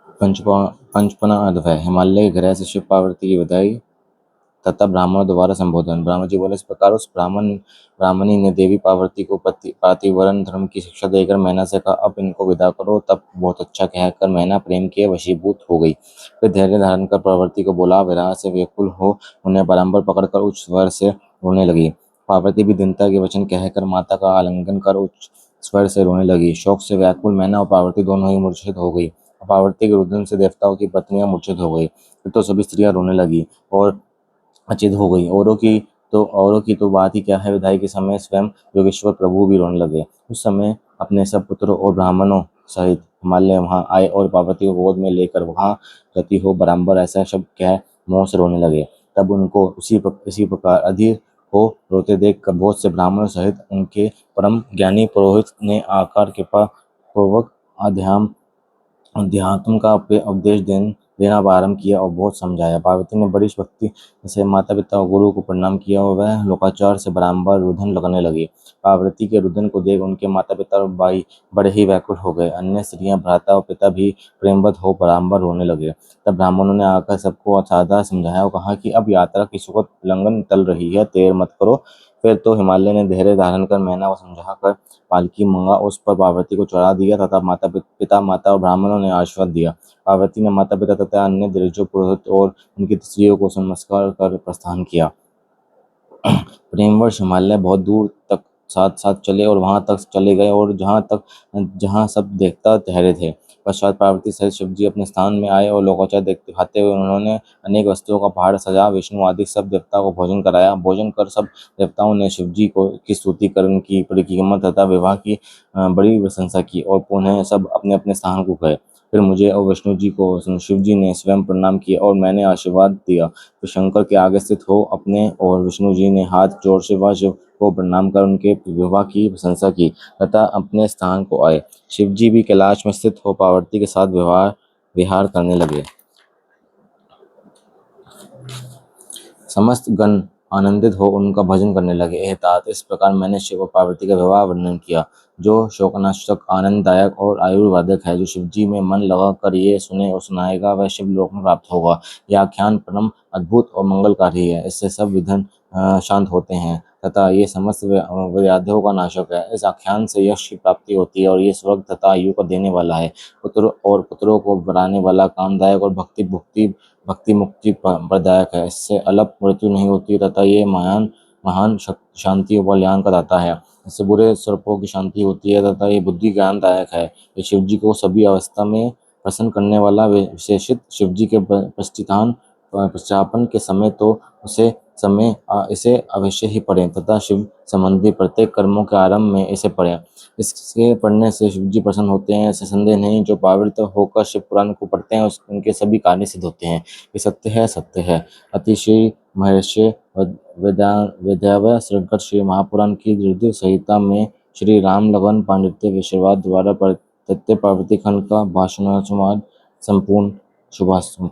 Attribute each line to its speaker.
Speaker 1: पंचपना अध्याय। हिमालय के ग्रह से शिव पार्वती की विदाई तथा ब्राह्मणों द्वारा संबोधन। ब्राह्मण जी बोले, इस प्रकार उस ब्राह्मणी ने देवी पार्वती को पातिव्रत्य धर्म की शिक्षा देकर मैना से कहा, अब इनको विदा करो। तब बहुत अच्छा कहकर मैना प्रेम के वशीभूत हो गई। फिर धैर्य धारण कर पार्वती को बोला, विरह से व्याकुल हो उन्हें बारंबार पकड़कर उच्च स्वर से रोने लगी। पार्वती भी दीनता के वचन कहकर माता का आलिंगन कर उच्च स्वर से रोने लगी। शोक से व्याकुल मैना और पार्वती दोनों ही मूर्छित हो गई। पार्वती के रुदन से देवताओं की पत्नियां मूर्छित हो गई। फिर तो सभी स्त्रियां रोने लगी और अचेत हो गई। औरों की तो बात ही क्या है, विदाई के समय स्वयं योगेश्वर प्रभु भी रोने लगे। उस समय अपने सब पुत्रों और ब्राह्मणों सहित हिमालय वहां आए और पार्वती को गोद में लेकर वहां गति हो बराबर ऐसा शब्द कह मोह से रोने लगे। तब उनको इसी प्रकार अधीर हो रोते देख कर बहुत से ब्राह्मणों सहित उनके परम ज्ञानी पुरोहित ने आकर कृपा पूर्वक अध्यात्म अध्यात्म का उपदेश देना आरंभ किया और बहुत समझाया। पार्वती ने बड़ी भक्ति से माता पिता और गुरु को प्रणाम किया और वह लोकाचार से बारंबार रुदन लगने लगी। पार्वती के रुदन को देख उनके माता पिता और भाई बड़े ही व्याकुल हो गए। अन्य स्त्रियां, भ्राता और पिता भी प्रेमवत हो बारंबार रोने लगे। तब ब्राह्मणों ने आकर सबको साधा समझाया और कहा कि अब यात्रा की सुखद उल्लंघन टल रही है, देर मत करो। फिर तो हिमालय ने धैर्य धारण कर मैना को समझाकर पालकी मंगा उस पर पार्वती को चढ़ा दिया तथा पिता माता और ब्राह्मणों ने आशीर्वाद दिया। पार्वती ने माता पिता तथा अन्य दिग्गजों पुरोहित और उनकी स्त्रियों को नमस्कार कर प्रस्थान किया। प्रेमवश हिमालय बहुत दूर तक साथ साथ चले और वहां तक चले गए और जहां सब देवता ठहरे थे। पश्चात पार्वती सहित शिवजी अपने स्थान में आए और लोकाचार दिखाते हुए उन्होंने अनेक वस्तुओं का पहाड़ सजा विष्णु आदि सब देवताओं को भोजन कराया। भोजन कर सब देवताओं ने शिवजी को की स्तुति कर उनकी परिक्रमा तथा विवाह की बड़ी प्रशंसा की और पुनः सब अपने अपने स्थान को गए। फिर मुझे और विष्णु जी को शिव जी ने स्वयं प्रणाम किया और मैंने आशीर्वाद दिया। तो शंकर के आगे स्थित हो अपने और विष्णु जी ने हाथ जोड़ शिव को प्रणाम कर उनके विवाह की प्रशंसा की तथा अपने स्थान को आए। शिव जी भी कैलाश में स्थित हो पार्वती के साथ विहार करने लगे। समस्त गण आनंदित हो उनका भजन करने लगे। एह तात, इस प्रकार मैंने शिव और पार्वती का विवाह वर्णन किया, जो शोकनाशक, आनंददायक और आयुर्वेदिक है। जो शिवजी में मन लगा कर ये सुने और सुनाएगा वह शिवलोक में प्राप्त होगा। यह आख्यान परम अद्भुत और मंगलकारी है। इससे सब विघ्न शांत होते हैं तथा ये समस्त व्याधियों का नाशक है। इस आख्यान से यश की प्राप्ति होती है और ये स्वर्ग तथा आयु को देने वाला है। पुत्रों को बढ़ाने वाला, कामदायक और भक्ति मुक्ति प्रदायक है। इससे अलप मृत्यु नहीं होती तथा ये महान महान शांति और कल्याण का दाता है। इससे बुरे सर्पों की शांति होती है तथा ये बुद्धि ज्ञानदायक है। ये शिवजी को सभी अवस्था में प्रसन्न करने वाला विशेषित शिवजी के प्रस्थापन के समय तो इसे अवश्य ही पढ़ें तथा शिव संबंधी प्रत्येक कर्मों के आरंभ में इसे पढ़ें। इसके पढ़ने से शिवजी प्रसन्न होते हैं, ऐसे संदेह नहीं। जो पावित्र होकर शिव पुराण को पढ़ते हैं उनके सभी कार्य सिद्ध होते हैं। ये सत्य है। अतिशय महर्षि वेदाव्यास श्रृंखला श्री महापुराण की हृदय संहिता में श्री राम लगन पांडित्य विश्ववाद द्वारा प्रत्यय पार्वती खंड का भाषणानुवाद संपूर्ण। शुभाशंभू।